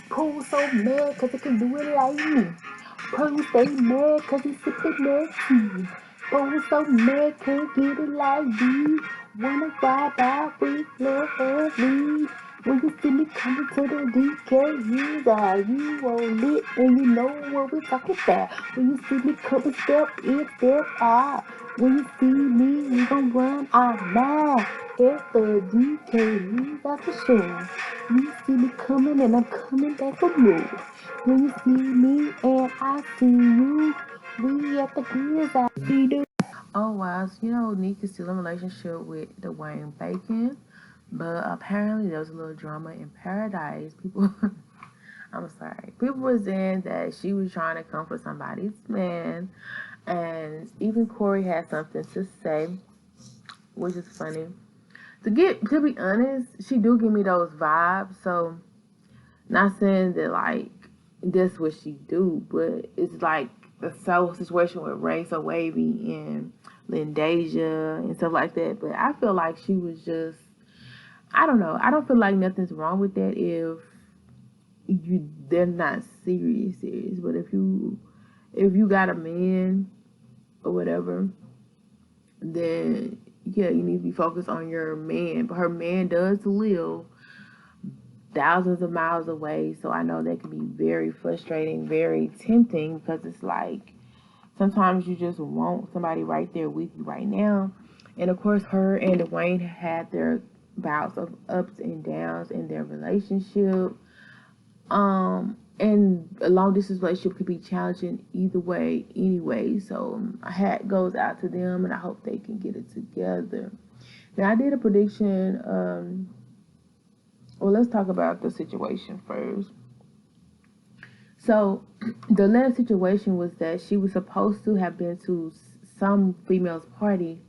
Pool so mad cause he can do it like me. Pool stay mad cause he sippin' that tea. Pool so mad can't get it like me. Wanna ride out with lovely. When you see me coming to the DKHizouse, you all lit and you know what we're talking about. When you see me coming, step in, step out. When you see me, we gon' run our mile. It's the DKHizouse for sure. You see me coming and I'm coming back for more. When you see me and I see you, we at the Hizzouse. We do. Oh wow, so, Nique is still in a relationship with Dewayne Bacon, but apparently there was a little drama in paradise. People, I'm sorry, people were saying that she was trying to come for somebody's man, and even Corey had something to say, which is funny. To be honest, she do give me those vibes. So not saying that like that's what she do, but it's like the soul situation with Ray So Wavy and Lindasia and stuff like that. But I feel like she was just, I don't know. I don't feel like nothing's wrong with that if they're not serious. But if you got a man or whatever, then yeah, you need to be focused on your man. But her man does live thousands of miles away, so I know that can be very frustrating, very tempting, because it's like sometimes you just want somebody right there with you right now. And of course, her and Dewayne had their bouts of ups and downs in their relationship. And a long distance relationship could be challenging either way, anyway. So a hat goes out to them, and I hope they can get it together. Now, I did a prediction. Well, let's talk about the situation first. So, the last situation was that she was supposed to have been to some female's party,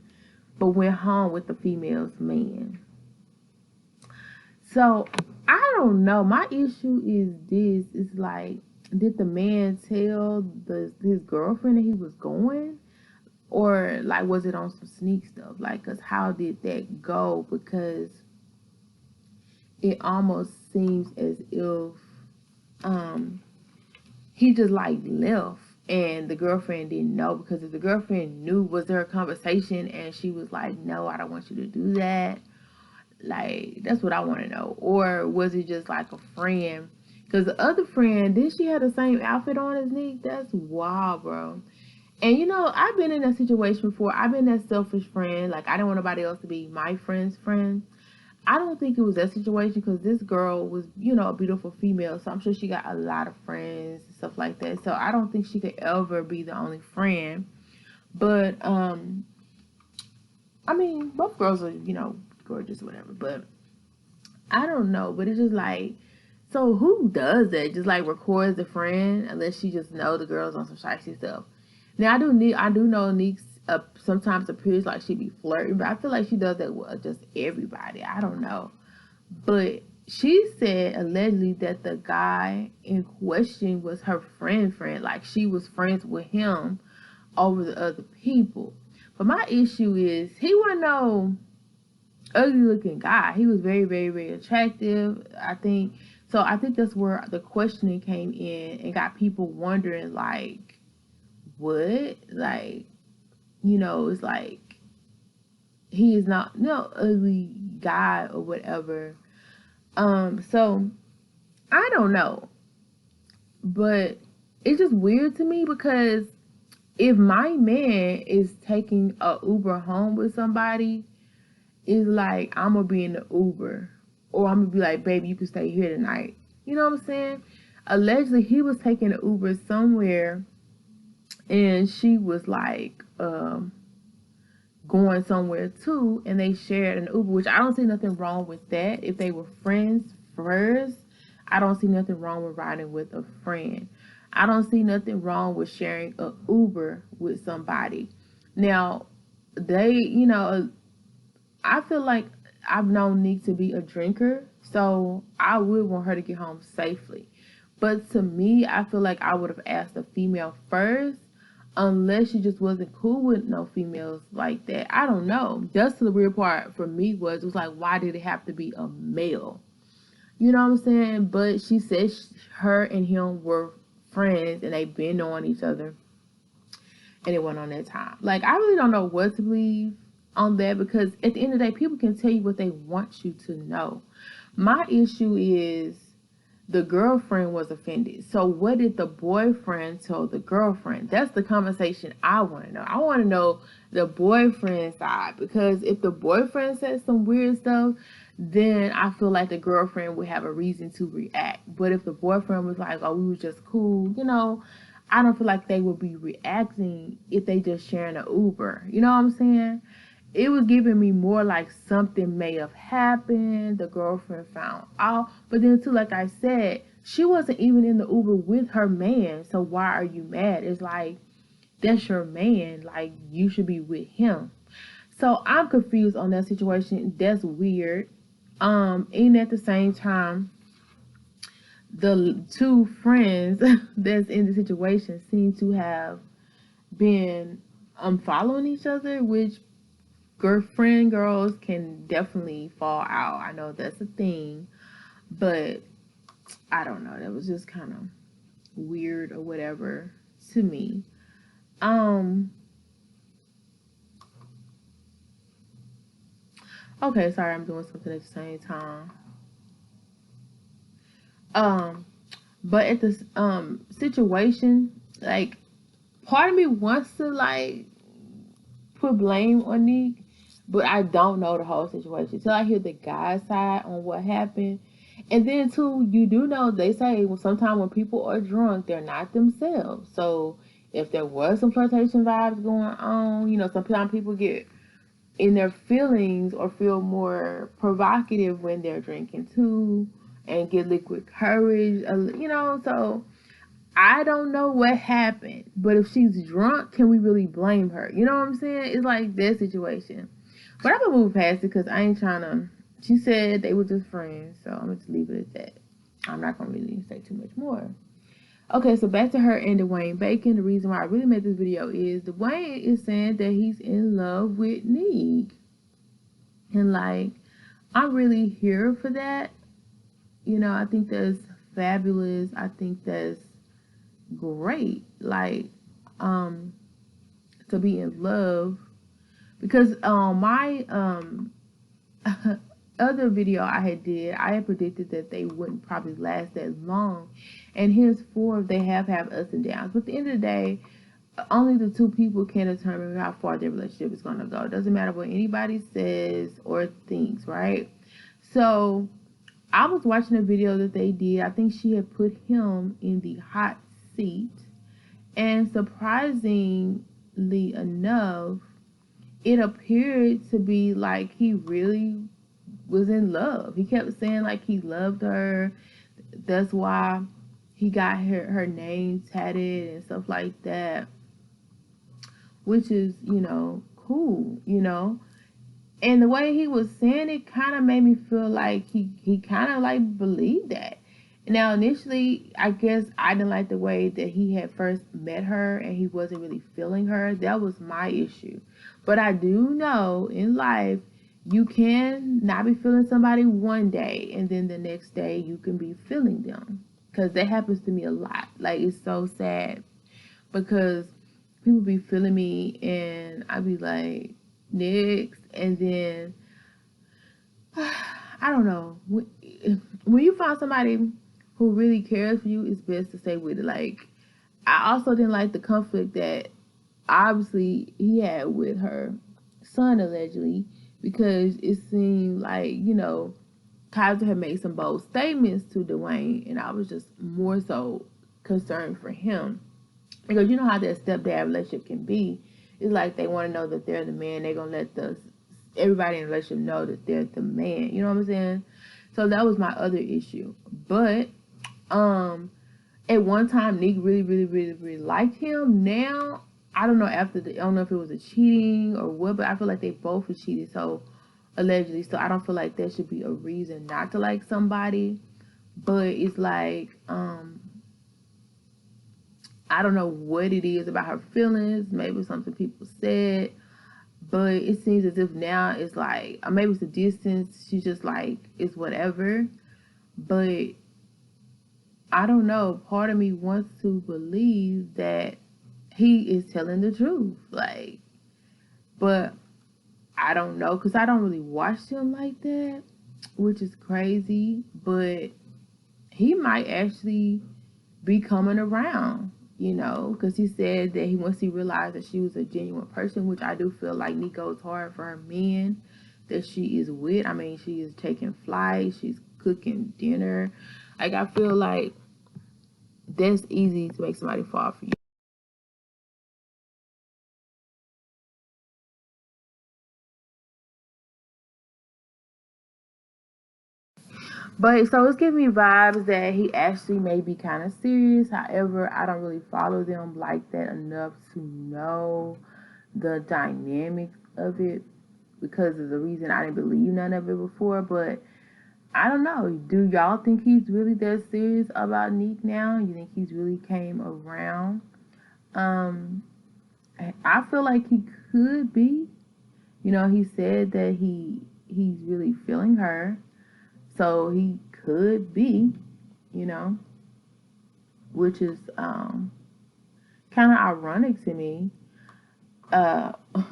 but went home with the female's man. So, I don't know. My issue is this: it's like, did the man tell his girlfriend that he was going, or like was it on some sneak stuff? Like, cause how did that go? Because it almost seems as if um he just like left and the girlfriend didn't know, because if the girlfriend knew, was there a conversation and she was like, no, I don't want you to do that? Like, that's what I want to know. Or was it just like a friend? Because the other friend, did she have the same outfit on as Nique? That's wild, bro. And I've been in that situation before. I've been that selfish friend. Like, I didn't want nobody else to be my friend's friend. I don't think it was that situation, because this girl was, a beautiful female. So I'm sure she got a lot of friends and stuff like that. So I don't think she could ever be the only friend. But, I mean, both girls are, gorgeous or whatever. But I don't know. But it's just like, so who does that? Just like records the friend, unless she just know the girls on some shicey stuff. Now I do know Nique sometimes appears like she be flirting, but I feel like she does that with just everybody. I don't know, but she said allegedly that the guy in question was her friend. Like, she was friends with him over the other people. But my issue is, he wasn't no ugly looking guy. He was very, very, very attractive. I think that's where the questioning came in and got people wondering, like, what? Like, it's like, he is not no ugly guy or whatever. So I don't know. But it's just weird to me, because if my man is taking a Uber home with somebody, it's like, I'm gonna be in the Uber, or I'm gonna be like, baby, you can stay here tonight. You know what I'm saying? Allegedly, he was taking an Uber somewhere, and she was like, going somewhere too, and they shared an Uber, which I don't see nothing wrong with that. If they were friends first, I don't see nothing wrong with riding with a friend. I don't see nothing wrong with sharing a Uber with somebody. Now, they, I feel like I've known Nique to be a drinker, so I would want her to get home safely. But to me, I feel like I would have asked a female first, unless she just wasn't cool with no females like that. I don't know. Just the weird part for me was like, why did it have to be a male? You know what I'm saying? But she said her and him were friends and they've been knowing each other. And it went on that time. Like, I really don't know what to believe on that, because at the end of the day, people can tell you what they want you to know. My issue is the girlfriend was offended. So what did the boyfriend tell the girlfriend? That's the conversation I want to know. I want to know the boyfriend side, because if the boyfriend said some weird stuff, then I feel like the girlfriend would have a reason to react. But if the boyfriend was like, oh, we were just cool, you know, I don't feel like they would be reacting if they just sharing an Uber. You know what I'm saying? It was giving me more like something may have happened. The girlfriend found out. But then too, like I said, she wasn't even in the Uber with her man. So why are you mad? It's like, that's your man. Like, you should be with him. So I'm confused on that situation. That's weird. And at the same time, the two friends that's in the situation seem to have been following each other, which girlfriend girls can definitely fall out. I know that's a thing, but I don't know. That was just kind of weird or whatever to me. Okay, sorry, I'm doing something at the same time. But at this situation, like, part of me wants to like put blame on Nique, but I don't know the whole situation till I hear the guy's side on what happened. And then too, you do know they say sometimes when people are drunk, they're not themselves. So if there was some flirtation vibes going on, you know, sometimes people get in their feelings or feel more provocative when they're drinking too, and get liquid courage, you know. So I don't know what happened, but if she's drunk, can we really blame her? You know what I'm saying? It's like that situation. But I'm gonna move past it because I ain't trying to. She said they were just friends, so I'm gonna just leave it at that. I'm not gonna really say too much more. Okay, so back to her and Dewayne Bacon. The reason why I really made this video is Dewayne is saying that he's in love with Nique. And like, I'm really here for that. You know, I think that's fabulous. I think that's great. Like, to be in love. Because my other video I had predicted that they wouldn't probably last that long. And henceforth, they have ups and downs. But at the end of the day, only the two people can determine how far their relationship is going to go. It doesn't matter what anybody says or thinks, right? So, I was watching a video that they did. I think she had put him in the hot seat. And surprisingly enough, it appeared to be like he really was in love. He kept saying like he loved her. That's why he got her name tatted and stuff like that. Which is, you know, cool, you know. And the way he was saying it kind of made me feel like he kind of like believed that. Now, initially, I guess I didn't like the way that he had first met her and he wasn't really feeling her. That was my issue. But I do know in life, you can not be feeling somebody one day and then the next day you can be feeling them. Because that happens to me a lot. Like, it's so sad because people be feeling me and I be like, next. And then, I don't know. When you find somebody who really cares for you, it's best to stay with it. Like, I also didn't like the conflict that obviously he had with her son, allegedly, because it seemed like, you know, Kaiser had made some bold statements to Dewayne, and I was just more so concerned for him. Because you know how that stepdad relationship can be. It's like they want to know that they're the man. They're going to let everybody in the relationship know that they're the man. You know what I'm saying? So that was my other issue. But at one time, Nique really liked him. Now, I don't know I don't know if it was a cheating or what, but I feel like they both were cheated. So, allegedly. So, I don't feel like there should be a reason not to like somebody. But it's like, I don't know what it is about her feelings. Maybe something people said. But it seems as if now it's like, maybe it's the distance. She's just like, it's whatever. But I don't know. Part of me wants to believe that he is telling the truth. Like, but I don't know because I don't really watch him like that, which is crazy. But he might actually be coming around, because he said that once he realized that she was a genuine person, which I do feel like Nique goes hard for her men that she is with. I mean, she is taking flights, she's cooking dinner. Like, I feel like that's easy to make somebody fall for you. But so it's giving me vibes that he actually may be kind of serious. However, I don't really follow them like that enough to know the dynamics of it because of the reason I didn't believe none of it before. But I don't know. Do y'all think he's really that serious about Nique now? You think he's really came around? I feel like he could be. He said that he's really feeling her. So he could be, you know, which is kind of ironic to me. Uh,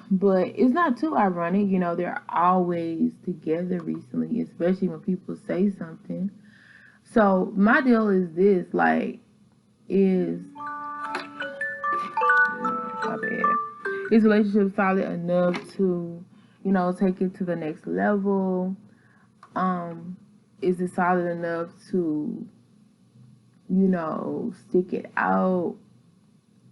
but it's not too ironic, they're always together recently, especially when people say something. So my deal is this, like, is my bad. Is relationship solid enough to, take it to the next level? Is it solid enough to, stick it out?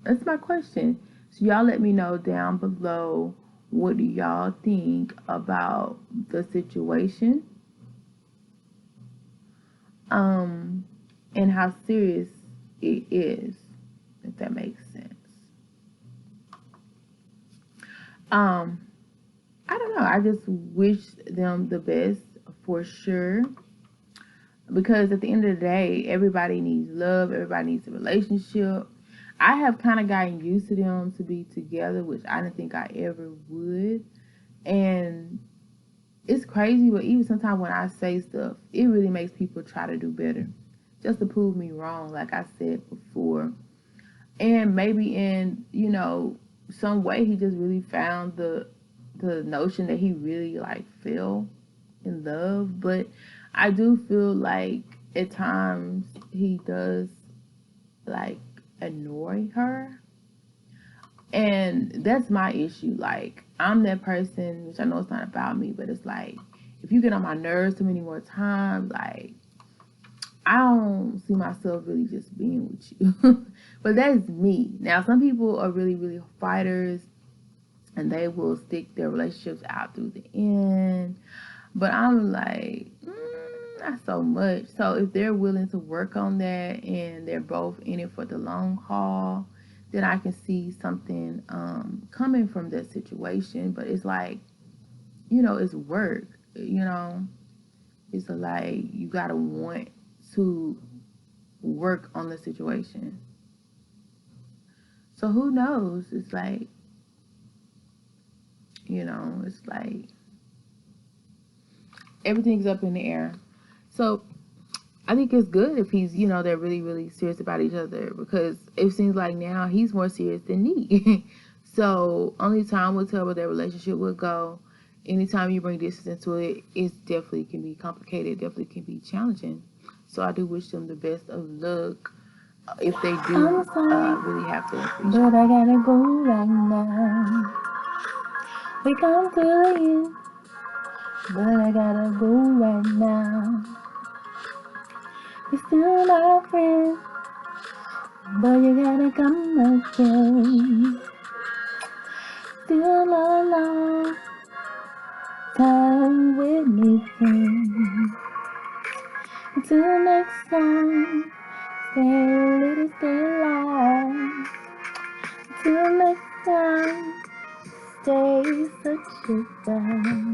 That's my question. So y'all let me know down below, what do y'all think about the situation? And how serious it is, if that makes sense. I don't know. I just wish them the best for sure. Because at the end of the day, everybody needs love, everybody needs a relationship. I have kind of gotten used to them to be together, which I didn't think I ever would. And it's crazy, but even sometimes when I say stuff, it really makes people try to do better. Just to prove me wrong, like I said before. And maybe in, some way he just really found the notion that he really like fell in love. But I do feel like at times he does like annoy her. And that's my issue. Like, I'm that person, which I know it's not about me, but it's like, if you get on my nerves too many more times, like, I don't see myself really just being with you. But that's me. Now, some people are really, really fighters, and they will stick their relationships out through the end. But I'm like, not so much. So if they're willing to work on that and they're both in it for the long haul, then I can see something coming from that situation. But it's like, it's work. It's like you gotta want to work on the situation. So who knows? It's like, it's like everything's up in the air. So I think it's good if he's, they're really, really serious about each other, because it seems like now he's more serious than me. So only time will tell where their relationship will go. Anytime you bring distance into it, it definitely can be complicated, definitely can be challenging. So I do wish them the best of luck if they do really have to. But I gotta go right now. We come to the end, but I gotta go right now. You're still my friend, but you gotta come again. Still a long time with me, friend. Until next time, stay a little, stay alive. Until next time, stay such a guy.